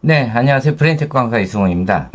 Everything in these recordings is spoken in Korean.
네, 안녕하세요. 브레인테크 강사 이승원입니다.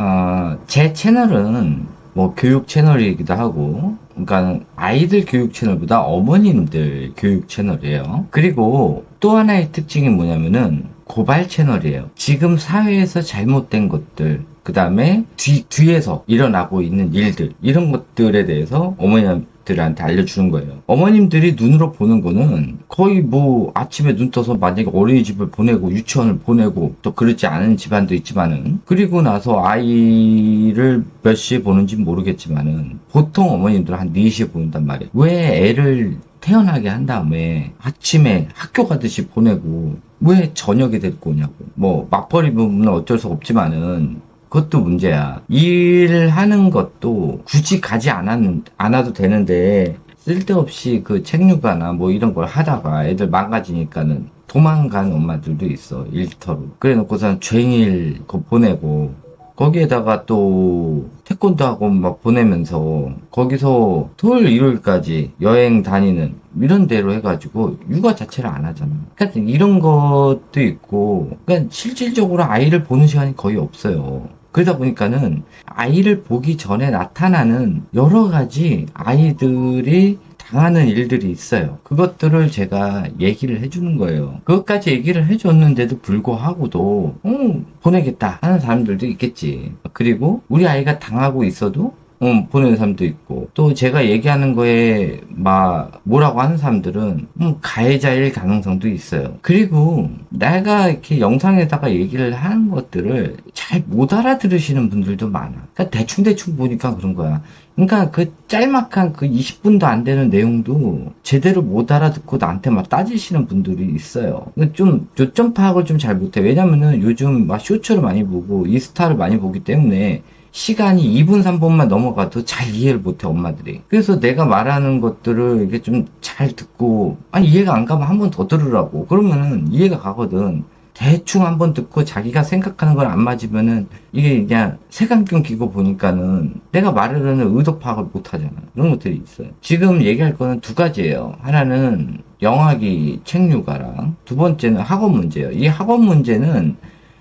제 채널은 뭐 교육 채널이기도 하고, 그러니까 아이들 교육 채널보다 어머님들 교육 채널이에요. 그리고 또 하나의 특징이 뭐냐면은 고발 채널이에요. 지금 사회에서 잘못된 것들, 그 다음에 뒤에서 일어나고 있는 일들, 이런 것들에 대해서 어머님들한테 알려주는 거예요. 어머님들이 눈으로 보는 거는 거의 뭐 아침에 눈 떠서 만약에 어린이집을 보내고 유치원을 보내고 또 그렇지 않은 집안도 있지만은, 그리고 나서 아이를 몇 시에 보는지 모르겠지만은 보통 어머님들은 한 4시에 보는단 말이에요. 왜 애를 태어나게 한 다음에 아침에 학교 가듯이 보내고 왜 저녁에 데리고 오냐고. 뭐 맞벌이 부분은 어쩔 수 없지만은 그것도 문제야. 일하는 것도 굳이 가지 않아도 되는데 쓸데없이 그 책육아나 뭐 이런 걸 하다가 애들 망가지니까는 도망간 엄마들도 있어. 일터로. 그래 놓고선 종일 거 보내고 거기에다가 또 태권도 학원 막 보내면서 거기서 토요일 일요일까지 여행 다니는 이런 대로 해가지고 육아 자체를 안 하잖아. 그러니까 이런 것도 있고, 그러니까 실질적으로 아이를 보는 시간이 거의 없어요. 그러다 보니까는 아이를 보기 전에 나타나는 여러 가지 아이들이 당하는 일들이 있어요. 그것들을 제가 얘기를 해주는 거예요. 그것까지 얘기를 해줬는데도 불구하고도 보내겠다 하는 사람들도 있겠지. 그리고 우리 아이가 당하고 있어도 보내는 사람도 있고, 또 제가 얘기하는 거에 막 뭐라고 하는 사람들은 가해자일 가능성도 있어요. 그리고 내가 이렇게 영상에다가 얘기를 하는 것들을 잘 못 알아들으시는 분들도 많아. 그러니까 대충대충 보니까 그런 거야. 그러니까 그 짤막한 그 20분도 안 되는 내용도 제대로 못 알아듣고 나한테 막 따지시는 분들이 있어요. 좀 요점 파악을 좀 잘 못해. 왜냐면은 요즘 막 쇼츠를 많이 보고 인스타를 많이 보기 때문에 시간이 2분, 3분만 넘어가도 잘 이해를 못해, 엄마들이. 그래서 내가 말하는 것들을 이게 좀 잘 듣고, 아니, 이해가 안 가면 한 번 더 들으라고. 그러면은 이해가 가거든. 대충 한 번 듣고 자기가 생각하는 걸 안 맞으면은 이게 그냥 색안경 끼고 보니까는 내가 말하려는 의도 파악을 못 하잖아. 그런 것들이 있어요. 지금 얘기할 거는 두 가지예요. 하나는 영화기 책육아랑 두 번째는 학원 문제예요. 이 학원 문제는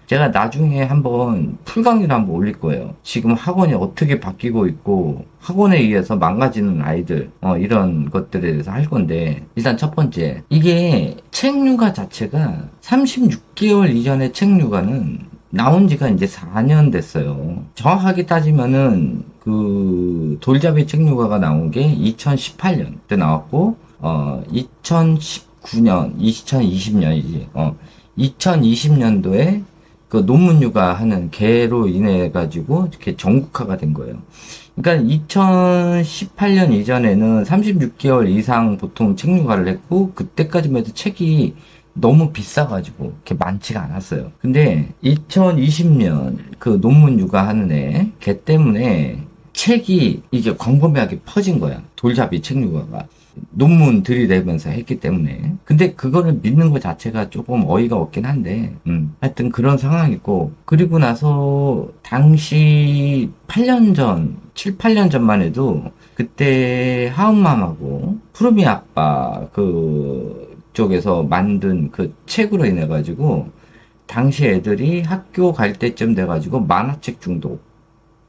제가 나중에 한번 풀강의를 한번 올릴 거예요. 지금 학원이 어떻게 바뀌고 있고 학원에 의해서 망가지는 아이들 이런 것들에 대해서 할 건데, 일단 첫 번째, 이게 책육아 자체가 36개월 이전의 책육아는 나온 지가 이제 4년 됐어요. 정확하게 따지면은 그 돌잡이 책육아가 나온 게 2018년 때 나왔고 2019년 2020년이지 2020년도에 그 논문 육아하는 개로 인해 가지고 이렇게 전국화가 된 거예요. 그러니까 2018년 이전에는 36개월 이상 보통 책 육아를 했고, 그때까지만 해도 책이 너무 비싸가지고 이렇게 많지가 않았어요. 근데 2020년 그 논문 육아하는 걔 때문에 책이 이게 광범위하게 퍼진 거야. 돌잡이 책 육아가. 논문 들이대면서 했기 때문에. 근데 그거를 믿는 것 자체가 조금 어이가 없긴 한데, 하여튼 그런 상황이고, 그리고 나서 당시 8년 전, 7, 8년 전만 해도 그때 하은맘하고 푸르미 아빠 그 쪽에서 만든 그 책으로 인해 가지고 당시 애들이 학교 갈 때쯤 돼 가지고 만화책 중독,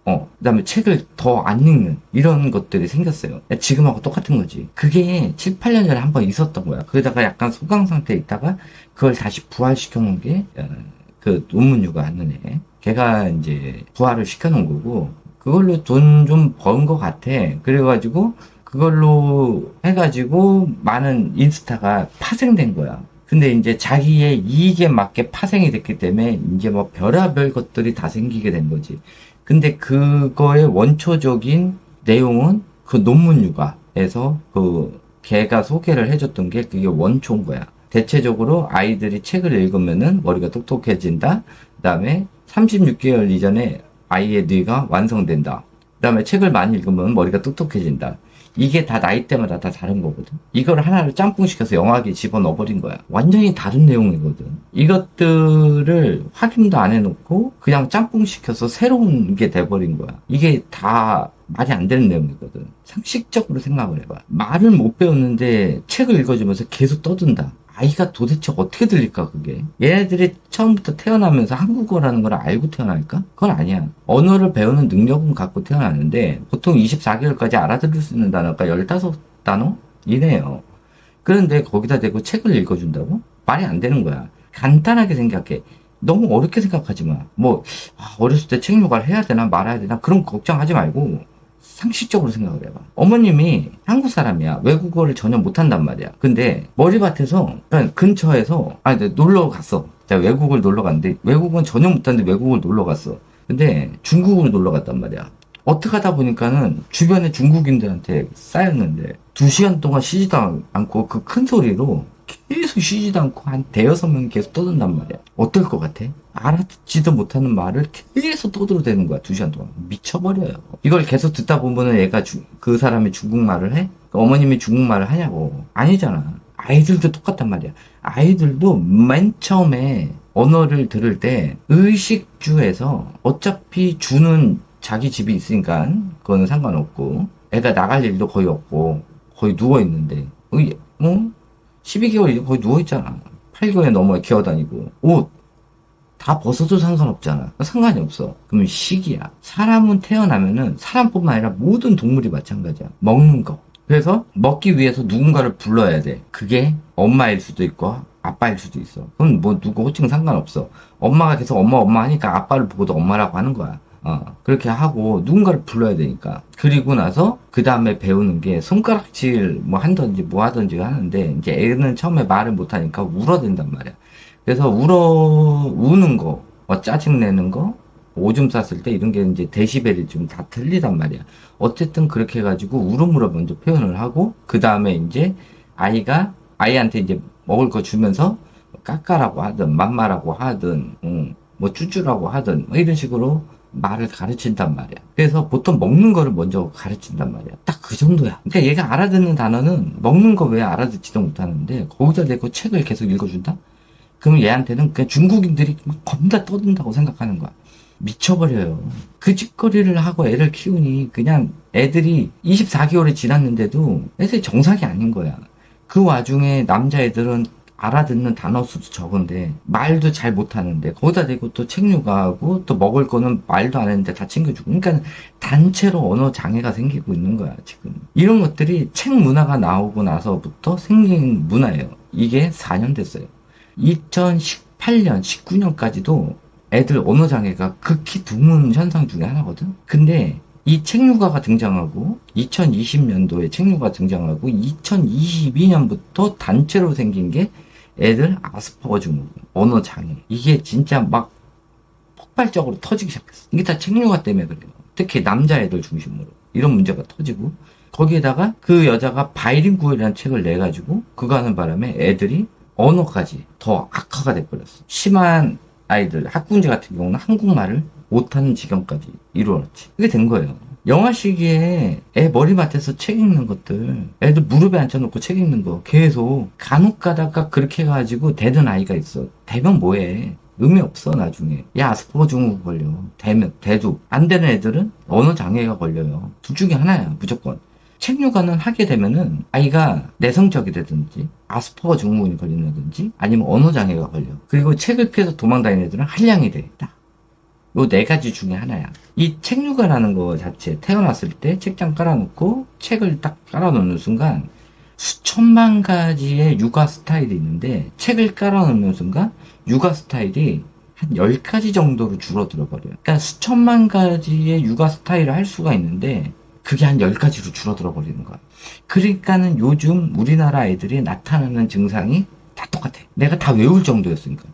그 다음에 책을 더 안 읽는 이런 것들이 생겼어요. 지금하고 똑같은 거지. 그게 7, 8년 전에 한번 있었던 거야. 그러다가 약간 소강 상태에 있다가 그걸 다시 부활시켜 놓은 게 그 논문 육아 하는 애. 걔가 이제 부활을 시켜 놓은 거고, 그걸로 돈 좀 번 것 같아. 그래가지고 그걸로 해가지고 많은 인스타가 파생된 거야. 근데 이제 자기의 이익에 맞게 파생이 됐기 때문에 이제 뭐 별의별 것들이 다 생기게 된 거지. 근데 그거의 원초적인 내용은 그 논문 육아에서 그 걔가 소개를 해줬던 게 그게 원초인 거야. 대체적으로 아이들이 책을 읽으면은 머리가 똑똑해진다. 그 다음에 36개월 이전에 아이의 뇌가 완성된다. 그 다음에 책을 많이 읽으면 머리가 똑똑해진다. 이게 다 나이대마다 다 다른 거거든. 이걸 하나를 짬뽕시켜서 영화기에 집어넣어버린 거야. 완전히 다른 내용이거든. 이것들을 확인도 안 해놓고 그냥 짬뽕시켜서 새로운 게 돼버린 거야. 이게 다 말이 안 되는 내용이거든. 상식적으로 생각을 해봐. 말을 못 배웠는데 책을 읽어주면서 계속 떠든다. 아이가 도대체 어떻게 들릴까, 그게? 얘네들이 처음부터 태어나면서 한국어라는 걸 알고 태어날까? 그건 아니야. 언어를 배우는 능력은 갖고 태어났는데, 보통 24개월까지 알아들을 수 있는 단어가 15단어 이네요. 그런데 거기다 대고 책을 읽어준다고? 말이 안 되는 거야. 간단하게 생각해. 너무 어렵게 생각하지 마. 뭐, 어렸을 때 책 요구를 해야 되나 말아야 되나 그런 걱정하지 말고 상식적으로 생각을 해봐. 어머님이 한국 사람이야. 외국어를 전혀 못한단 말이야. 근데 머리밭에서, 그러니까 근처에서, 놀러 갔어. 자, 외국을 놀러 갔는데, 외국은 전혀 못하는데 외국을 놀러 갔어. 근데 중국을 놀러 갔단 말이야. 어떻게 하다 보니까는 주변에 중국인들한테 쌓였는데 2시간 동안 쉬지도 않고 그 큰 소리로 계속 쉬지도 않고 한 대여섯 명 계속 떠든단 말이야. 어떨 것 같아? 알아듣지도 못하는 말을 계속 떠들어대는 거야. 2시간 동안. 미쳐버려요. 이걸 계속 듣다 보면은 얘가 그 사람이 중국말을 해? 어머님이 중국말을 하냐고. 아니잖아. 아이들도 똑같단 말이야. 아이들도 맨 처음에 언어를 들을 때 의식주에서 어차피 주는 자기 집이 있으니까 그거는 상관없고 애가 나갈 일도 거의 없고 거의 누워있는데 12개월 거의 누워있잖아. 8개월 넘어 기어다니고 옷 다 벗어도 상관없잖아. 상관이 없어. 그러면 식이야. 사람은 태어나면은 사람뿐만 아니라 모든 동물이 마찬가지야. 먹는 거. 그래서 먹기 위해서 누군가를 불러야 돼. 그게 엄마일 수도 있고 아빠일 수도 있어. 그럼 뭐 누구 호칭 상관없어. 엄마가 계속 엄마 하니까 아빠를 보고도 엄마라고 하는 거야. 그렇게 하고 누군가를 불러야 되니까. 그리고 나서 그 다음에 배우는 게 손가락질 뭐 한던지 뭐 하던지 하는데 이제 애는 처음에 말을 못하니까 울어댄단 말이야. 그래서 우는 거, 짜증내는 거, 오줌 쌌을 때 이런 게 이제 데시벨이 좀 다 틀리단 말이야. 어쨌든 그렇게 해가지고 울음으로 먼저 표현을 하고 그 다음에 이제 아이한테 이제 먹을 거 주면서 까까라고 하든 맘마라고 하든 뭐 쭈쭈라고 하든 뭐 이런 식으로 말을 가르친단 말이야. 그래서 보통 먹는 거를 먼저 가르친단 말이야. 딱 그 정도야. 그러니까 얘가 알아듣는 단어는 먹는 거 왜 알아듣지도 못하는데 거기다 대고 책을 계속 읽어준다? 그럼 얘한테는 그냥 중국인들이 막 겁나 떠든다고 생각하는 거야. 미쳐버려요. 그 짓거리를 하고 애를 키우니 그냥 애들이 24개월이 지났는데도 애들이 정상이 아닌 거야. 그 와중에 남자애들은 알아듣는 단어 수도 적은데 말도 잘 못하는데 거기다 대고 또 책 육아하고 또 먹을 거는 말도 안 했는데 다 챙겨주고 그러니까 단체로 언어 장애가 생기고 있는 거야 지금. 이런 것들이 책 문화가 나오고 나서부터 생긴 문화예요. 이게 4년 됐어요. 2018년, 19년까지도 애들 언어 장애가 극히 드문 현상 중에 하나거든. 근데 이 책육아가 등장하고 2020년도에 책육아가 등장하고 2022년부터 단체로 생긴 게 애들 아스퍼거 증후군, 언어 장애. 이게 진짜 막 폭발적으로 터지기 시작했어. 이게 다 책육아 때문에 그래요. 특히 남자애들 중심으로 이런 문제가 터지고 거기에다가 그 여자가 바이링구얼이라는 책을 내가지고 그거 하는 바람에 애들이 언어까지 더 악화가 돼버렸어. 심한 아이들, 학군지 같은 경우는 한국말을 못하는 지경까지 이루어졌지. 그게 된 거예요. 영화 시기에 애 머리맡에서 책 읽는 것들, 애들 무릎에 앉혀놓고 책 읽는 거 계속 간혹 가다가 그렇게 해가지고 되는 아이가 있어. 되면 뭐해. 의미 없어 나중에. 야 아스퍼거 증후군 걸려. 대도 안 되는 애들은 언어 장애가 걸려요. 둘 중에 하나야 무조건. 책 육아는 하게 되면은 아이가 내성적이 되든지 아스퍼거 증후군이 걸린다든지 아니면 언어 장애가 걸려. 그리고 책을 피해서 도망다니는 애들은 한량이 돼. 딱. 요 네 가지 중에 하나야. 이 책 육아라는 거 자체 태어났을 때 책장 깔아놓고 책을 딱 깔아놓는 순간 수천만 가지의 육아 스타일이 있는데 책을 깔아놓는 순간 육아 스타일이 한 10가지 정도로 줄어들어 버려요. 그러니까 수천만 가지의 육아 스타일을 할 수가 있는데 그게 한 10가지로 줄어들어 버리는 거야. 그러니까는 요즘 우리나라 아이들이 나타나는 증상이 다 똑같아. 내가 다 외울 정도였으니까.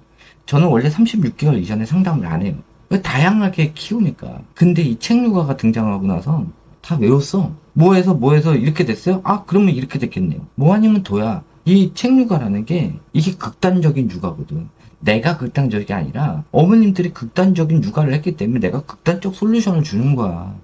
저는 원래 36개월 이전에 상담을 안 해요. 다양하게 키우니까. 근데 이 책 육아가 등장하고 나서 다 외웠어. 뭐해서 이렇게 됐어요? 아, 그러면 이렇게 됐겠네요. 뭐 아니면 도야. 이 책 육아라는 게 이게 극단적인 육아거든. 내가 극단적이 아니라 어머님들이 극단적인 육아를 했기 때문에 내가 극단적 솔루션을 주는 거야.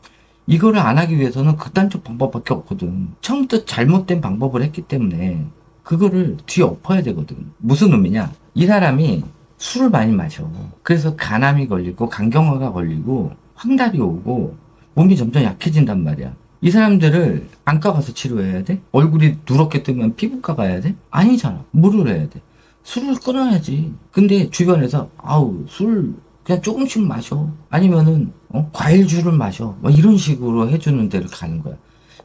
이거를 안 하기 위해서는 극단적 방법밖에 없거든. 처음부터 잘못된 방법을 했기 때문에 그거를 뒤에 엎어야 되거든. 무슨 의미냐? 이 사람이 술을 많이 마셔. 그래서 간암이 걸리고 간경화가 걸리고 황달이 오고 몸이 점점 약해진단 말이야. 이 사람들을 안과 가서 치료해야 돼? 얼굴이 누렇게 뜨면 피부과 가야 돼? 아니잖아. 뭐를 해야 돼? 술을 끊어야지. 근데 주변에서 아우 술 그냥 조금씩 마셔. 아니면은 과일주를 마셔. 뭐 이런 식으로 해주는 데를 가는 거야.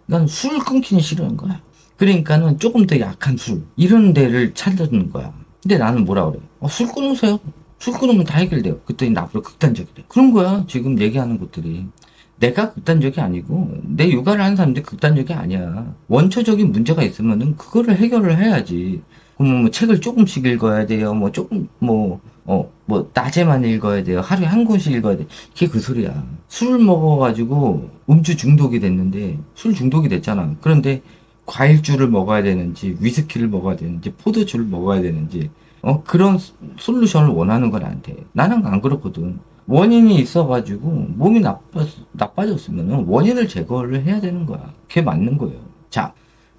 난 술 끊기는 싫어하는 거야. 그러니까는 조금 더 약한 술 이런 데를 찾는 거야. 근데 나는 뭐라 그래? 술 끊으세요. 술 끊으면 다 해결돼요. 그랬더니 나보다 극단적이래. 그런 거야. 지금 얘기하는 것들이. 내가 극단적이 아니고 내 육아를 하는 사람들이 극단적이 아니야. 원초적인 문제가 있으면은 그거를 해결을 해야지. 그럼 뭐 책을 조금씩 읽어야 돼요. 뭐 조금 뭐 낮에만 읽어야 돼요. 하루에 한 권씩 읽어야 돼. 그게 그 소리야. 술을 먹어가지고 음주 중독이 됐는데 술 중독이 됐잖아. 그런데 과일주를 먹어야 되는지 위스키를 먹어야 되는지 포도주를 먹어야 되는지 그런 솔루션을 원하는 건 안 돼. 나는 안 그렇거든. 원인이 있어가지고 몸이 나빠졌으면 원인을 제거를 해야 되는 거야. 그게 맞는 거예요. 자,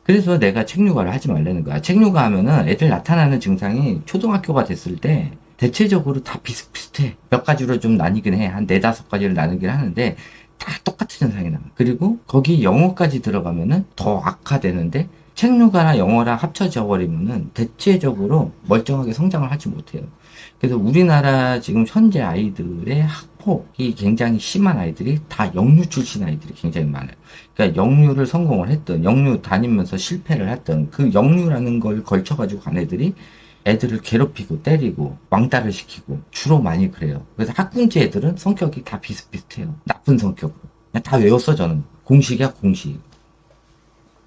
그래서 내가 책육아를 하지 말라는 거야. 책육아 하면은 애들 나타나는 증상이 초등학교가 됐을 때 대체적으로 다 비슷비슷해. 몇 가지로 좀 나뉘긴 해. 한 네다섯 가지를 나누긴 하는데 다 똑같은 현상이 나와. 그리고 거기 영어까지 들어가면은 더 악화되는데 책육아나 영어랑 합쳐져 버리면은 대체적으로 멀쩡하게 성장을 하지 못해요. 그래서 우리나라 지금 현재 아이들의 학폭이 굉장히 심한 아이들이 다 영유 출신 아이들이 굉장히 많아요. 그러니까 영유를 성공을 했던, 영유 다니면서 실패를 했던 그 영유라는 걸 걸쳐가지고 간 애들이 애들을 괴롭히고 때리고 왕따를 시키고 주로 많이 그래요. 그래서 학군지 애들은 성격이 다 비슷비슷해요. 나쁜 성격으로. 그냥 다 외웠어 저는. 공식이야 공식.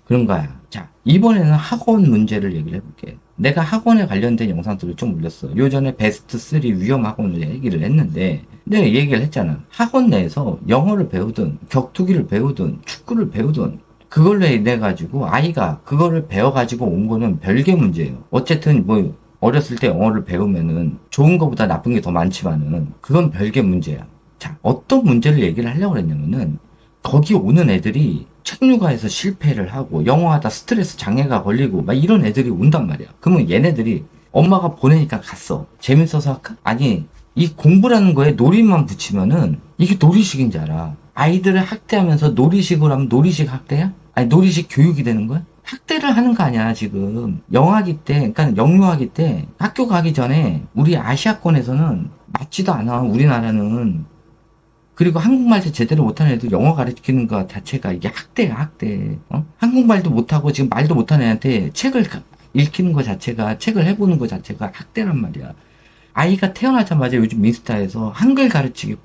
그런 거야. 자, 이번에는 학원 문제를 얘기를 해볼게. 내가 학원에 관련된 영상들을 좀 올렸어. 요전에 베스트 3 위험 학원을 얘기를 했는데, 내가 얘기를 했잖아. 학원 내에서 영어를 배우든, 격투기를 배우든, 축구를 배우든, 그걸로 인해 가지고 아이가 그거를 배워가지고 온 거는 별개 문제예요. 어쨌든 뭐 어렸을 때 영어를 배우면은 좋은 것보다 나쁜 게 더 많지만은 그건 별개 문제야. 자, 어떤 문제를 얘기를 하려고 했냐면은 거기 오는 애들이 책육아에서 실패를 하고 영어하다 스트레스 장애가 걸리고 막 이런 애들이 온단 말이야. 그러면 얘네들이 엄마가 보내니까 갔어. 재밌어서 할까? 아니, 이 공부라는 거에 놀이만 붙이면은 이게 놀이식인 줄 알아. 아이들을 학대하면서 놀이식으로 하면 놀이식 학대야? 아니, 놀이식 교육이 되는 거야? 학대를 하는 거 아니야, 지금. 영아기 때, 그러니까 영유아기 때 학교 가기 전에 우리 아시아권에서는 맞지도 않아, 우리나라는. 그리고 한국말도 제대로 못하는 애들 영어 가르치는 것 자체가 이게 학대야, 학대. 한국말도 못하고 지금 말도 못하는 애한테 책을 읽히는 것 자체가, 책을 해보는 것 자체가 학대란 말이야. 아이가 태어나자마자 요즘 인스타에서 한글 가르치기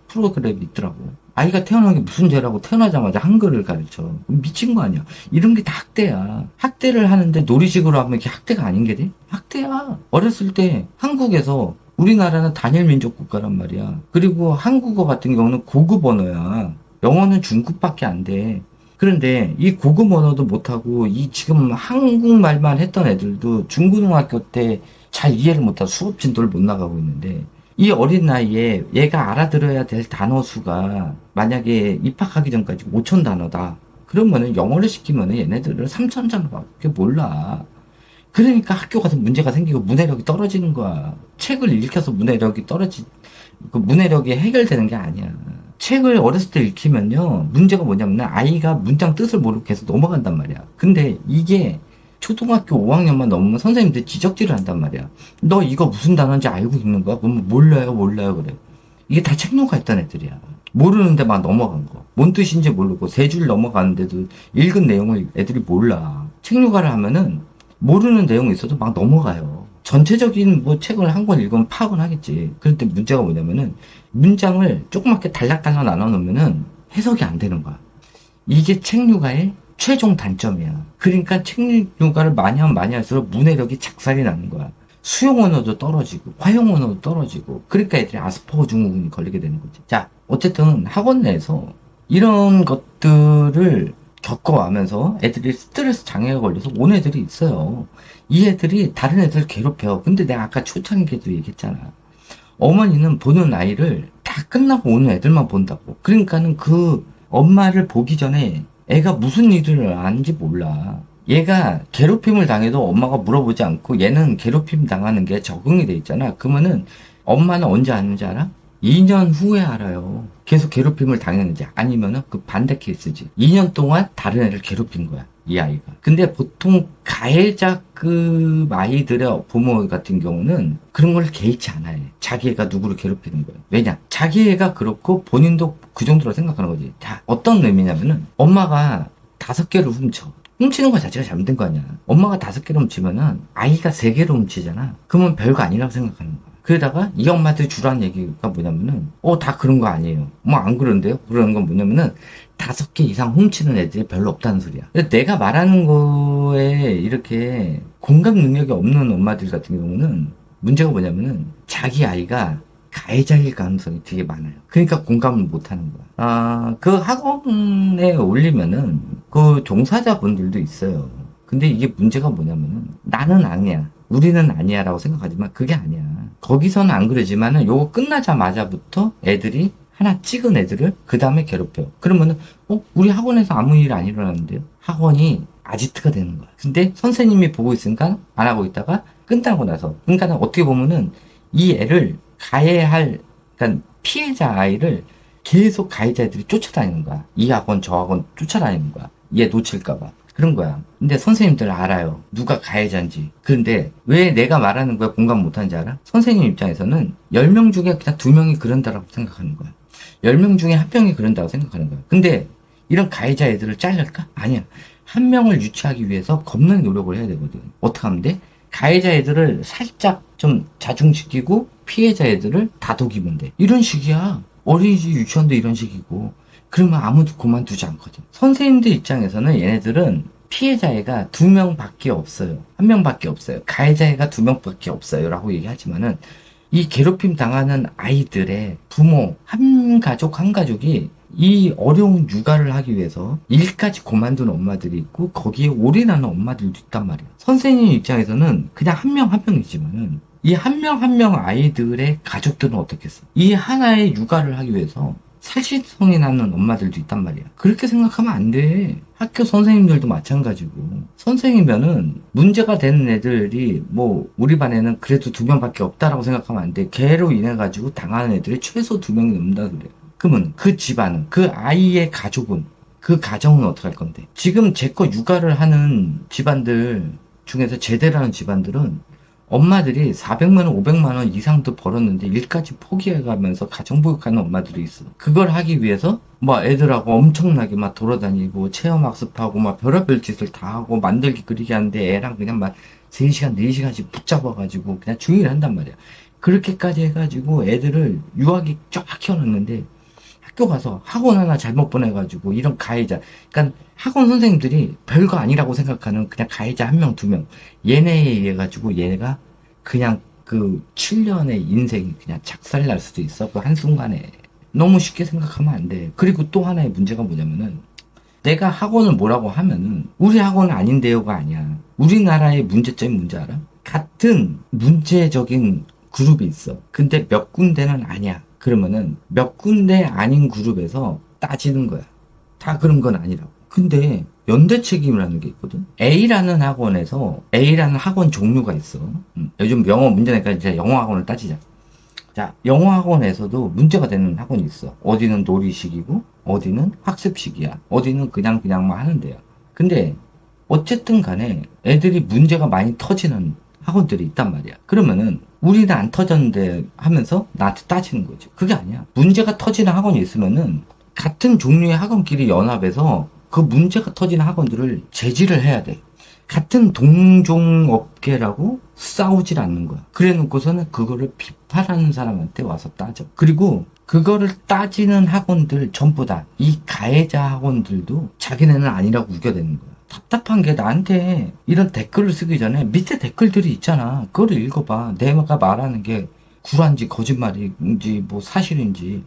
프로그램이 있더라고. 아이가 태어난 게 무슨 죄라고 태어나자마자 한글을 가르쳐. 미친 거 아니야. 이런 게 다 학대야. 학대를 하는데 놀이식으로 하면 이게 학대가 아닌 게 돼? 학대야. 어렸을 때 한국에서 우리나라는 단일 민족 국가란 말이야. 그리고 한국어 같은 경우는 고급 언어야. 영어는 중급밖에 안 돼. 그런데 이 고급 언어도 못하고 이 지금 한국말만 했던 애들도 중고등학교 때 잘 이해를 못하고 수업 진도를 못 나가고 있는데 이 어린 나이에 얘가 알아들어야 될 단어 수가 만약에 입학하기 전까지 5천 단어다. 그러면은 영어를 시키면은 얘네들은 3천 단어밖에 몰라. 그러니까 학교 가서 문제가 생기고 문해력이 떨어지는 거야. 책을 읽혀서 그 문해력이 해결되는 게 아니야. 책을 어렸을 때 읽히면요, 문제가 뭐냐면 아이가 문장 뜻을 모르고 계속 넘어간단 말이야. 근데 이게 초등학교 5학년만 넘으면 선생님들 지적질을 한단 말이야. 너 이거 무슨 단어인지 알고 있는 거야? 그러면 몰라요 그래. 이게 다 책로가 있던 애들이야. 모르는데 막 넘어간 거. 뭔 뜻인지 모르고 세 줄 넘어가는데도 읽은 내용을 애들이 몰라. 책류가를 하면은 모르는 내용이 있어도 막 넘어가요. 전체적인 뭐 책을 한 권 읽으면 파악은 하겠지. 그런데 문제가 뭐냐면은 문장을 조그맣게 달락달락 나눠 놓으면은 해석이 안 되는 거야. 이게 책류가의 최종 단점이야. 그러니까 책류가를 많이 하면 많이 할수록 문해력이 작살이 나는 거야. 수용 언어도 떨어지고 화용 언어도 떨어지고 그러니까 애들이 아스퍼거 증후군이 걸리게 되는 거지. 자, 어쨌든 학원 내에서 이런 것들을 겪어가면서 애들이 스트레스 장애가 걸려서 온 애들이 있어요. 이 애들이 다른 애들을 괴롭혀. 근데 내가 아까 초창기에도 얘기했잖아. 어머니는 보는 아이를 다 끝나고 오는 애들만 본다고. 그러니까는 그 엄마를 보기 전에 애가 무슨 일을 하는지 몰라. 얘가 괴롭힘을 당해도 엄마가 물어보지 않고 얘는 괴롭힘 당하는 게 적응이 돼 있잖아. 그러면은 엄마는 언제 아는지 알아? 2년 후에 알아요. 계속 괴롭힘을 당했는지. 아니면은 그 반대 케이스지. 2년 동안 다른 애를 괴롭힌 거야. 이 아이가. 근데 보통 가해자급 아이들의 부모 같은 경우는 그런 걸 개의치 않아요. 자기 애가 누구를 괴롭히는 거예요. 왜냐? 자기 애가 그렇고 본인도 그 정도로 생각하는 거지. 자, 어떤 의미냐면은 엄마가 5개를 훔쳐. 훔치는 거 자체가 잘못된 거 아니야. 엄마가 5개를 훔치면은 아이가 3개를 훔치잖아. 그러면 별거 아니라고 생각하는 거야. 그러다가 이 엄마한테 주라는 얘기가 뭐냐면은 다 그런 거 아니에요. 뭐 안 그런데요? 그러는 건 뭐냐면은 5개 이상 훔치는 애들이 별로 없다는 소리야. 근데 내가 말하는 거에 이렇게 공감 능력이 없는 엄마들 같은 경우는 문제가 뭐냐면은 자기 아이가 가해자일 가능성이 되게 많아요. 그러니까 공감을 못 하는 거야. 그 학원에 올리면은 그 종사자분들도 있어요. 근데 이게 문제가 뭐냐면은 나는 아니야. 우리는 아니야 라고 생각하지만 그게 아니야. 거기서는 안 그러지만은 요거 끝나자마자부터 애들이 하나 찍은 애들을 그 다음에 괴롭혀요. 그러면은 우리 학원에서 아무 일 안 일어나는데요. 학원이 아지트가 되는 거야. 근데 선생님이 보고 있으니까 안 하고 있다가 끝나고 나서 그러니까 어떻게 보면은 이 애를 가해할 그러니까 피해자 아이를 계속 가해자들이 쫓아다니는 거야. 이 학원 저 학원 쫓아다니는 거야. 얘 놓칠까봐. 그런 거야. 근데 선생님들 알아요. 누가 가해자인지. 그런데 왜 내가 말하는 거에 공감 못하는지 알아? 선생님 입장에서는 10명 중에 그냥 2명이 그런다라고 생각하는 거야. 10명 중에 1명이 그런다고 생각하는 거야. 근데 이런 가해자 애들을 잘릴까? 아니야. 한 명을 유치하기 위해서 겁나게 노력을 해야 되거든. 어떻게 하면 돼? 가해자 애들을 살짝 좀 자중시키고 피해자 애들을 다독이면 돼. 이런 식이야. 어린이집 유치원도 이런 식이고. 그러면 아무도 그만두지 않거든. 선생님들 입장에서는 얘네들은 피해자애가 2명밖에 없어요. 1명밖에 없어요. 가해자애가 2명밖에 없어요. 라고 얘기하지만은 이 괴롭힘 당하는 아이들의 부모, 한 가족이 이 어려운 육아를 하기 위해서 일까지 그만둔 엄마들이 있고 거기에 올인하는 엄마들도 있단 말이야. 선생님 입장에서는 그냥 한 명 한 명이지만은 이 한 명 한 명 아이들의 가족들은 어떻겠어? 이 하나의 육아를 하기 위해서 사실성이 나는 엄마들도 있단 말이야. 그렇게 생각하면 안 돼. 학교 선생님들도 마찬가지고. 선생이면은 문제가 되는 애들이 뭐 우리 반에는 그래도 2명밖에 없다라고 생각하면 안 돼. 걔로 인해 가지고 당하는 애들이 최소 2명이 넘는다 그래. 그러면 그 집안은 그 아이의 가족은 그 가정은 어떻게 할 건데? 지금 제 거 육아를 하는 집안들 중에서 제대로 하는 집안들은 엄마들이 400만 원, 500만 원 이상도 벌었는데 일까지 포기해가면서 가정보육하는 엄마들이 있어. 그걸 하기 위해서 막 애들하고 엄청나게 막 돌아다니고 체험학습하고 막 별의별 짓을 다 하고 만들기 그리기 하는데 애랑 그냥 막 3시간, 4시간씩 붙잡아가지고 그냥 중일을 한단 말이야. 그렇게까지 해가지고 애들을 유아기 쫙 키워놨는데 학교 가서 학원 하나 잘못 보내가지고 이런 가해자, 그러니까 학원 선생님들이 별거 아니라고 생각하는 그냥 가해자 1명, 2명, 얘네에 의해 가지고 얘가 그냥 그 7년의 인생이 그냥 작살날 수도 있어. 그 한순간에. 너무 쉽게 생각하면 안 돼. 그리고 또 하나의 문제가 뭐냐면은 내가 학원을 뭐라고 하면은 우리 학원은 아닌데요가 아니야. 우리나라의 문제점이 뭔지 알아? 같은 문제적인 그룹이 있어. 근데 몇 군데는 아니야. 그러면은 몇 군데 아닌 그룹에서 따지는 거야. 다 그런 건 아니라고. 근데 연대 책임이라는 게 있거든. A라는 학원에서 A라는 학원 종류가 있어. 요즘 영어 문제 내니까 이제 영어 학원을 따지자. 자, 영어 학원에서도 문제가 되는 학원이 있어. 어디는 놀이식이고 어디는 학습식이야. 어디는 그냥만 하는 데야. 근데 어쨌든 간에 애들이 문제가 많이 터지는 학원들이 있단 말이야. 그러면은 우리는 안 터졌는데 하면서 나한테 따지는 거지. 그게 아니야. 문제가 터지는 학원이 있으면은 같은 종류의 학원끼리 연합해서 그 문제가 터지는 학원들을 제지를 해야 돼. 같은 동종 업계라고 싸우질 않는 거야. 그래 놓고서는 그거를 비판하는 사람한테 와서 따져. 그리고 그거를 따지는 학원들 전부 다 이 가해자 학원들도 자기네는 아니라고 우겨대는 거야. 답답한 게 나한테 이런 댓글을 쓰기 전에 밑에 댓글들이 있잖아. 그거를 읽어봐. 내가 말하는 게 구란지 거짓말인지 뭐 사실인지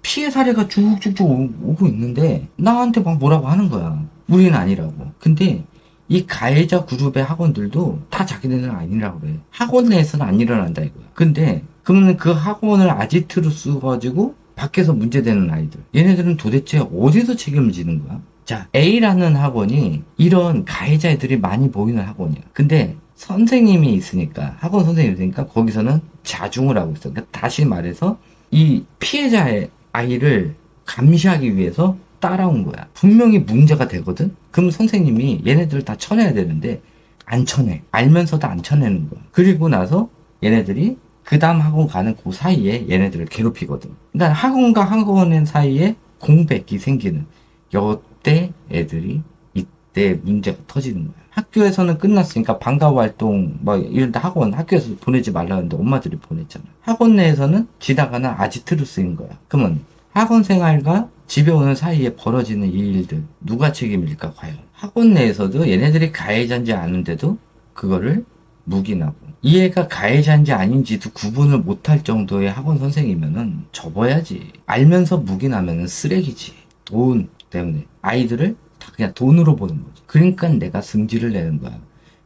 피해 사례가 쭉쭉쭉 오고 있는데 나한테 막 뭐라고 하는 거야. 우리는 아니라고. 근데 이 가해자 그룹의 학원들도 다 자기네는 아니라고 그래. 학원 내에서는 안 일어난다 이거야. 근데 그러면 그 학원을 아지트로 써가지고 밖에서 문제되는 아이들, 얘네들은 도대체 어디서 책임을 지는 거야? 자, A라는 학원이 이런 가해자애들이 많이 보이는 학원이야. 근데 선생님이 있으니까, 학원 선생님이 있으니까 거기서는 자중을 하고 있어. 그러니까 다시 말해서 이 피해자의 아이를 감시하기 위해서 따라온 거야. 분명히 문제가 되거든? 그럼 선생님이 얘네들을 다 쳐내야 되는데 안 쳐내. 알면서도 안 쳐내는 거야. 그리고 나서 얘네들이 그 다음 학원 가는 그 사이에 얘네들을 괴롭히거든. 그러니까 학원과 학원 사이에 공백이 생기는, 여때 애들이 이때 문제가 터지는 거야. 학교에서는 끝났으니까 방과후 활동 막 이런 데 학원 학교에서 보내지 말라는데 엄마들이 보냈잖아. 학원 내에서는 지나가는 아지트를 거야. 그러면 학원 생활과 집에 오는 사이에 벌어지는 이 일들 누가 책임일까 과연? 학원 내에서도 얘네들이 가해자인지 아는데도 그거를 묵인하고, 이 애가 가해자인지 아닌지도 구분을 못할 정도의 학원 선생이면은 접어야지. 알면서 묵인하면은 쓰레기지. 돈 때문에 아이들을 다 그냥 돈으로 보는 거지. 그러니까 내가 승질을 내는 거야.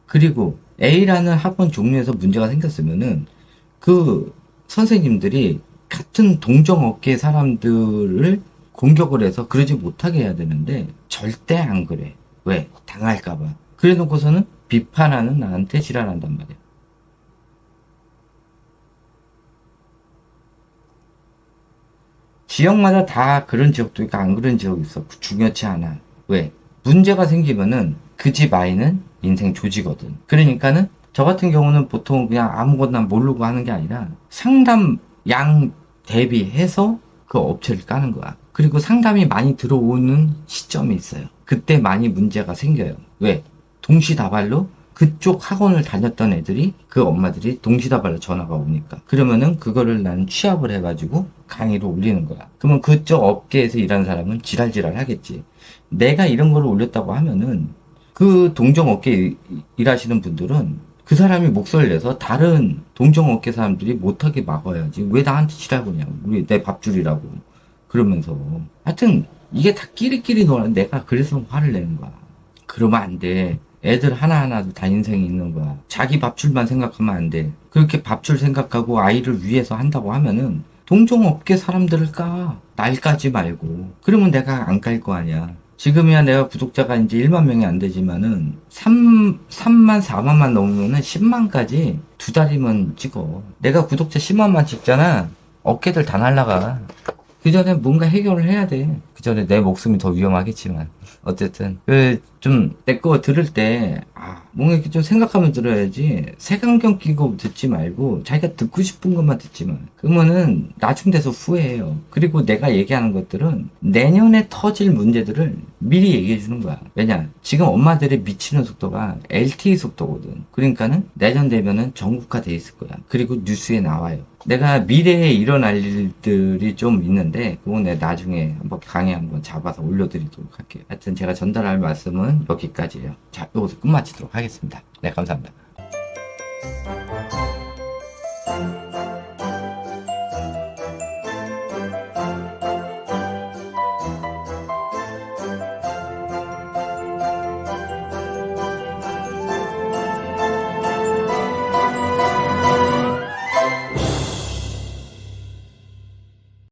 그리고 A라는 학원 종류에서 문제가 생겼으면은 그 선생님들이 같은 동정업계 사람들을 공격을 해서 그러지 못하게 해야 되는데 절대 안 그래. 왜? 당할까봐. 그래 놓고서는 비판하는 나한테 지랄한단 말이야. 지역마다 다 그런 지역도 있고 안 그런 지역이 있어. 중요치 않아. 왜? 문제가 생기면은 그 집 아이는 인생 조지거든. 그러니까는 저 같은 경우는 보통 그냥 아무거나 모르고 하는 게 아니라 상담 양 대비해서 그 업체를 까는 거야. 그리고 상담이 많이 들어오는 시점이 있어요. 그때 많이 문제가 생겨요. 왜? 동시다발로 그쪽 학원을 다녔던 애들이, 그 엄마들이 동시다발로 전화가 오니까. 그러면은 그거를 나는 취합을 해가지고 강의로 올리는 거야. 그러면 그쪽 업계에서 일하는 사람은 지랄지랄 하겠지. 내가 이런 거를 올렸다고 하면은 그 동종업계에 일하시는 분들은 그 사람이 목소리를 내서 다른 동종업계 사람들이 못하게 막아야지. 왜 나한테 지랄거냐. 우리 내 밥줄이라고. 그러면서. 하여튼 이게 다 끼리끼리 놀아. 내가 그래서 화를 내는 거야. 그러면 안 돼. 애들 하나하나도 다 인생이 있는 거야. 자기 밥줄만 생각하면 안 돼. 그렇게 밥줄 생각하고 아이를 위해서 한다고 하면은 동종업계 사람들을 까. 날 까지 말고. 그러면 내가 안 깔 거 아니야. 지금이야 내가 구독자가 이제 1만 명이 안 되지만은 3만, 4만만 넘으면은 10만까지 두 달이면 찍어. 내가 구독자 10만만 찍잖아. 어깨들 다 날라가. 그 전에 뭔가 해결을 해야 돼. 그 전에 내 목숨이 더 위험하겠지만. 어쨌든, 내 거 들을 때, 뭔가 이렇게 좀 생각하면 들어야지. 색안경 끼고 듣지 말고, 자기가 듣고 싶은 것만 듣지만. 그러면은, 나중 돼서 후회해요. 그리고 내가 얘기하는 것들은, 내년에 터질 문제들을 미리 얘기해 주는 거야. 왜냐? 지금 엄마들이 미치는 속도가 LTE 속도거든. 그러니까는, 내년 되면은 전국화 돼 있을 거야. 그리고 뉴스에 나와요. 내가 미래에 일어날 일들이 좀 있는데 그건 내가 나중에 한번 강의 한번 잡아서 올려드리도록 할게요. 하여튼 제가 전달할 말씀은 여기까지예요. 자, 여기서 끝마치도록 하겠습니다. 네, 감사합니다.